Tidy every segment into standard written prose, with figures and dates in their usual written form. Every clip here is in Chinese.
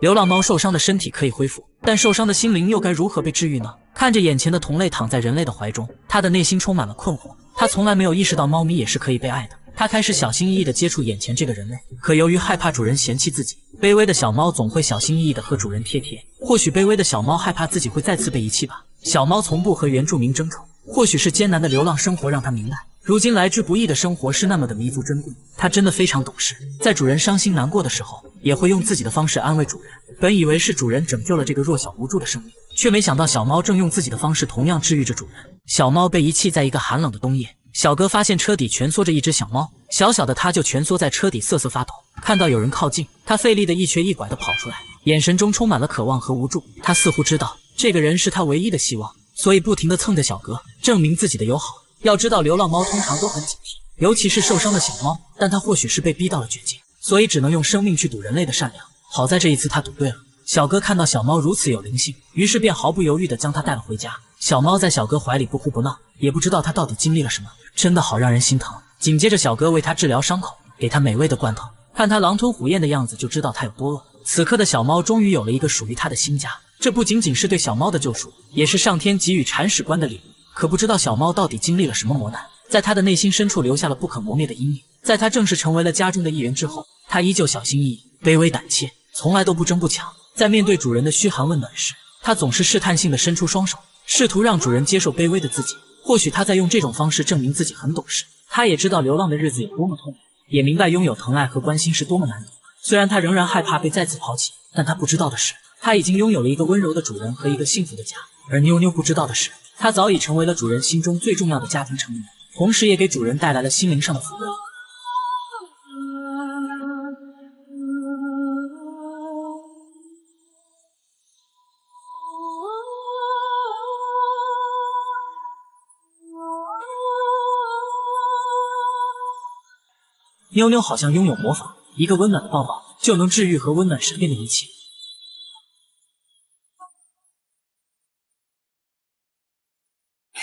流浪猫受伤的身体可以恢复，但受伤的心灵又该如何被治愈呢？看着眼前的同类躺在人类的怀中，他的内心充满了困惑。他从来没有意识到猫咪也是可以被爱的。他开始小心翼翼地接触眼前这个人类，可由于害怕主人嫌弃自己，卑微的小猫总会小心翼翼地和主人贴贴。或许卑微的小猫害怕自己会再次被遗弃吧。小猫从不和原住民争宠，或许是艰难的流浪生活让它明白，如今来之不易的生活是那么的弥足珍贵。它真的非常懂事，在主人伤心难过的时候，也会用自己的方式安慰主人。本以为是主人拯救了这个弱小无助的生命，却没想到小猫正用自己的方式同样治愈着主人。小猫被遗弃在一个寒冷的冬夜，小哥发现车底蜷缩着一只小猫，小小的它就蜷缩在车底瑟瑟发抖。看到有人靠近，它费力的一瘸一拐地跑出来，眼神中充满了渴望和无助。它似乎知道这个人是他唯一的希望，所以不停地蹭着小哥，证明自己的友好。要知道流浪猫通常都很警惕，尤其是受伤的小猫，但它或许是被逼到了绝境，所以只能用生命去赌人类的善良。好在这一次他赌对了。小哥看到小猫如此有灵性，于是便毫不犹豫地将它带了回家。小猫在小哥怀里不哭不闹，也不知道它到底经历了什么，真的好让人心疼。紧接着小哥为它治疗伤口，给它美味的罐头，看它狼吞虎咽的样子就知道它有多饿。此刻的小猫终于有了一个属于它的新家，这不仅仅是对小猫的救赎，也是上天给予铲屎官的礼物。可不知道小猫到底经历了什么磨难，在它的内心深处留下了不可磨灭的阴影。在它正式成为了家中的一员之后，它依旧小心翼翼、卑微胆怯，从来都不争不抢。在面对主人的嘘寒问暖时，它总是试探性地伸出双手，试图让主人接受卑微的自己。或许他在用这种方式证明自己很懂事。他也知道流浪的日子有多么痛苦，也明白拥有疼爱和关心是多么难得。虽然他仍然害怕被再次抛弃，但他不知道的是，他已经拥有了一个温柔的主人和一个幸福的家。而妞妞不知道的是，他早已成为了主人心中最重要的家庭成员，同时也给主人带来了心灵上的抚慰。妞妞好像拥有魔法，一个温暖的抱抱就能治愈和温暖身边的一切。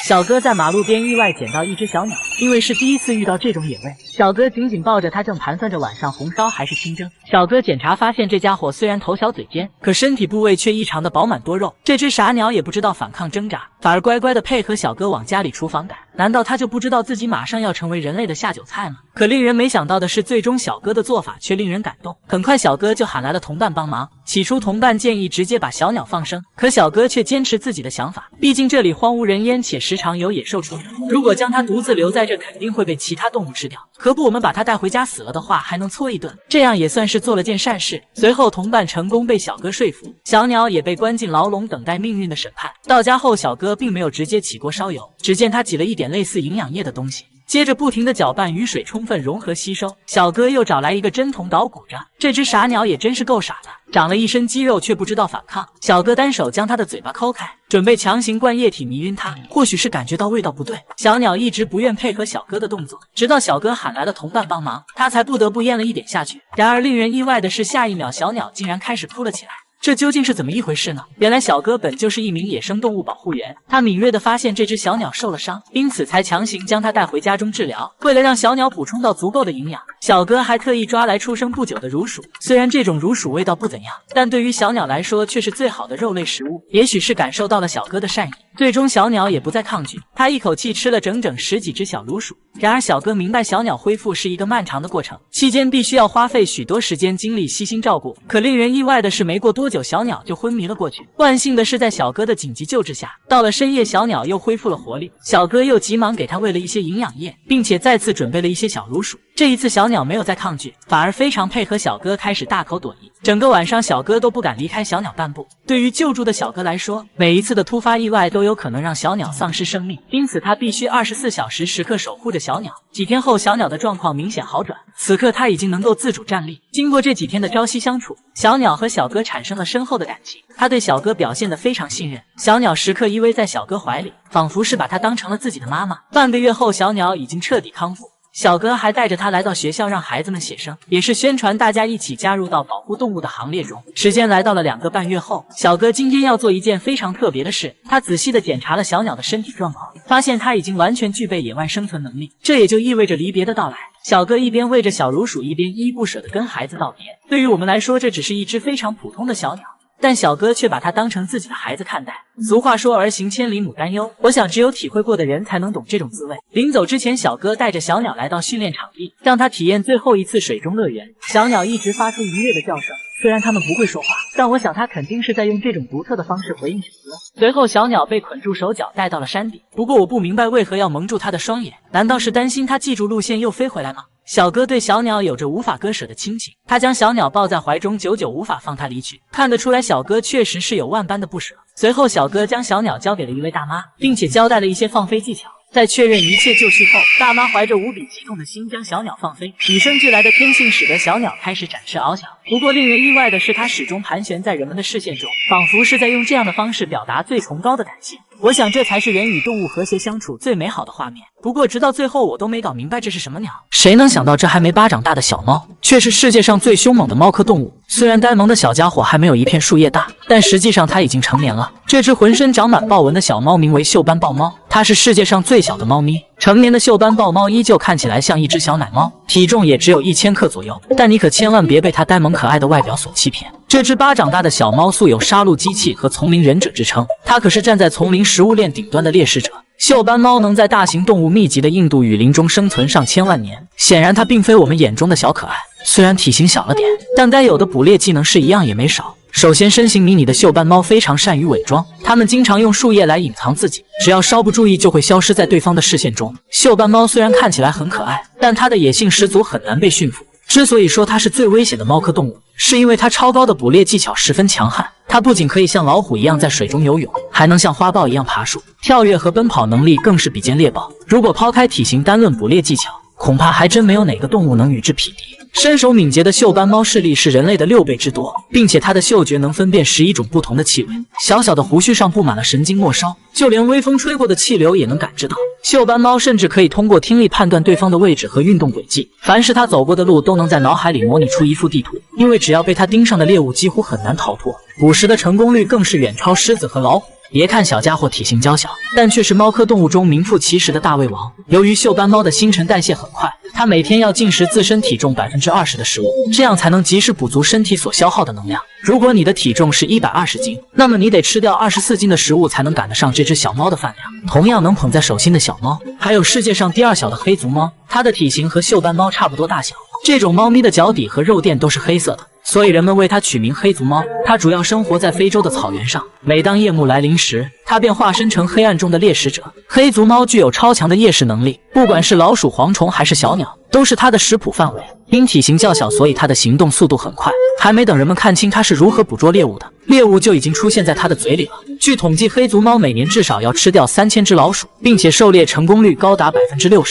小哥在马路边意外捡到一只小鸟，因为是第一次遇到这种野味，小哥紧紧抱着它，正盘算着晚上红烧还是清蒸。小哥检查发现，这家伙虽然头小嘴尖，可身体部位却异常的饱满多肉。这只傻鸟也不知道反抗挣扎，反而乖乖的配合小哥往家里厨房赶。难道他就不知道自己马上要成为人类的下酒菜吗？可令人没想到的是，最终小哥的做法却令人感动。很快小哥就喊来了同伴帮忙。起初同伴建议直接把小鸟放生，可小哥却坚持自己的想法，毕竟这里荒无人烟，且时常有野兽出没，如果将它独自留在这，肯定会被其他动物吃掉。何不我们把它带回家，死了的话还能搓一顿，这样也算是做了件善事。随后同伴成功被小哥说服，小鸟也被关进牢笼，等待命运的审判。到家后，小哥并没有直接起锅烧油，只见他挤了一点类似营养液的东西，接着不停地搅拌，与水充分融合吸收。小哥又找来一个针筒捣鼓着，这只傻鸟也真是够傻的，长了一身肌肉却不知道反抗。小哥单手将它的嘴巴抠开，准备强行灌液体迷晕它。或许是感觉到味道不对，小鸟一直不愿配合小哥的动作，直到小哥喊来了同伴帮忙，他才不得不咽了一点下去。然而令人意外的是，下一秒小鸟竟然开始哭了起来。这究竟是怎么一回事呢？原来小哥本就是一名野生动物保护员，他敏锐地发现这只小鸟受了伤，因此才强行将它带回家中治疗。为了让小鸟补充到足够的营养，小哥还特意抓来出生不久的乳鼠。虽然这种乳鼠味道不怎样，但对于小鸟来说却是最好的肉类食物。也许是感受到了小哥的善意，最终小鸟也不再抗拒，它一口气吃了整整10几只小乳鼠。然而小哥明白，小鸟恢复是一个漫长的过程，期间必须要花费许多时间精力悉心照顾。可令人意外的是，没过多久小鸟就昏迷了过去。万幸的是，在小哥的紧急救治下，到了深夜小鸟又恢复了活力。小哥又急忙给它喂了一些营养液，并且再次准备了一些小乳鼠。这一次小鸟没有再抗拒，反而非常配合小哥，开始大口朵颐。整个晚上小哥都不敢离开小鸟半步。对于救助的小哥来说，每一次的突发意外都有可能让小鸟丧失生命，因此他必须24小时时刻守护着小鸟。几天后，小鸟的状况明显好转，此刻它已经能够自主站立。经过这几天的朝夕相处，小鸟和小哥产生了深厚的感情，它对小哥表现得非常信任。小鸟时刻依偎在小哥怀里，仿佛是把它当成了自己的妈妈。半个月后，小鸟已经彻底康复。小哥还带着他来到学校，让孩子们写生，也是宣传大家一起加入到保护动物的行列中。时间来到了2个半月后，小哥今天要做一件非常特别的事。他仔细地检查了小鸟的身体状况，发现它已经完全具备野外生存能力，这也就意味着离别的到来。小哥一边喂着小乳鼠，一边依依不舍地跟孩子道别。对于我们来说，这只是一只非常普通的小鸟，但小哥却把它当成自己的孩子看待。俗话说儿行千里母担忧，我想只有体会过的人才能懂这种滋味。临走之前，小哥带着小鸟来到训练场地，让它体验最后一次水中乐园。小鸟一直发出愉悦的叫声，虽然它们不会说话，但我想它肯定是在用这种独特的方式回应小哥。随后小鸟被捆住手脚带到了山顶，不过我不明白为何要蒙住它的双眼，难道是担心它记住路线又飞回来吗？小哥对小鸟有着无法割舍的亲情，他将小鸟抱在怀中，久久无法放它离去。看得出来，小哥确实是有万般的不舍。随后，小哥将小鸟交给了一位大妈，并且交代了一些放飞技巧。在确认一切就绪后，大妈怀着无比激动的心将小鸟放飞。与生俱来的天性使得小鸟开始展翅翱翔，不过令人意外的是，它始终盘旋在人们的视线中，仿佛是在用这样的方式表达最崇高的感谢。我想这才是人与动物和谐相处最美好的画面。不过直到最后我都没搞明白这是什么鸟。谁能想到这还没巴掌大的小猫，却是世界上最凶猛的猫科动物。虽然呆萌的小家伙还没有一片树叶大，但实际上它已经成年了。这只浑身长满豹纹的小猫名为锈斑豹猫，它是世界上最小的猫咪。成年的锈斑豹猫依旧看起来像一只小奶猫，体重也只有1000克左右。但你可千万别被它呆萌可爱的外表所欺骗。这只巴掌大的小猫素有杀戮机器和丛林忍者之称，它可是站在丛林食物链顶端的猎食者。锈斑猫能在大型动物密集的印度雨林中生存上千万年，显然它并非我们眼中的小可爱。虽然体型小了点，但该有的捕猎技能是一样也没少。首先，身形迷你的锈斑猫非常善于伪装，它们经常用树叶来隐藏自己，只要稍不注意就会消失在对方的视线中。锈斑猫虽然看起来很可爱，但它的野性十足，很难被驯服。之所以说它是最危险的猫科动物，是因为它超高的捕猎技巧十分强悍。它不仅可以像老虎一样在水中游泳，还能像花豹一样爬树，跳跃和奔跑能力更是比肩猎豹。如果抛开体型单论捕猎技巧，恐怕还真没有哪个动物能与之匹敌。身手敏捷的锈斑猫视力是人类的6倍之多，并且它的嗅觉能分辨11种不同的气味。小小的胡须上布满了神经末梢，就连微风吹过的气流也能感知到。锈斑猫甚至可以通过听力判断对方的位置和运动轨迹，凡是它走过的路都能在脑海里模拟出一幅地图。因为只要被它盯上的猎物几乎很难逃脱，捕食的成功率更是远超狮子和老虎。别看小家伙体型娇小，但却是猫科动物中名副其实的大胃王。由于锈斑猫的新陈代谢很快，它每天要进食自身体重20%的食物，这样才能及时补足身体所消耗的能量。如果你的体重是120斤，那么你得吃掉24斤的食物才能赶得上这只小猫的饭量。同样能捧在手心的小猫，还有世界上第2小的黑足猫，它的体型和锈斑猫差不多大小。这种猫咪的脚底和肉垫都是黑色的，所以人们为它取名黑足猫。它主要生活在非洲的草原上，每当夜幕来临时，它便化身成黑暗中的猎食者。黑足猫具有超强的夜视能力，不管是老鼠、蝗虫还是小鸟，都是它的食谱范围。因体型较小，所以它的行动速度很快，还没等人们看清它是如何捕捉猎物的，猎物就已经出现在它的嘴里了。据统计，黑足猫每年至少要吃掉3000只老鼠，并且狩猎成功率高达60%，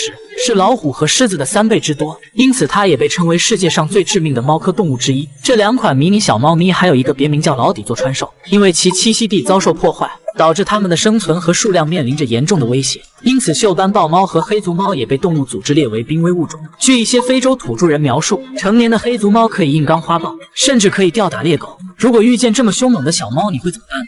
是老虎和狮子的3倍之多，因此它也被称为世界上最致命的猫科动物之一。这2款迷你小猫咪还有一个别名叫老底座川兽，因为其栖息地遭受破坏，导致它们的生存和数量面临着严重的威胁，因此锈斑豹猫和黑足猫也被动物组织列为濒危物种。据一些非洲土著人描述，成年的黑足猫可以硬刚花豹，甚至可以吊打猎狗。如果遇见这么凶猛的小猫，你会怎么办呢？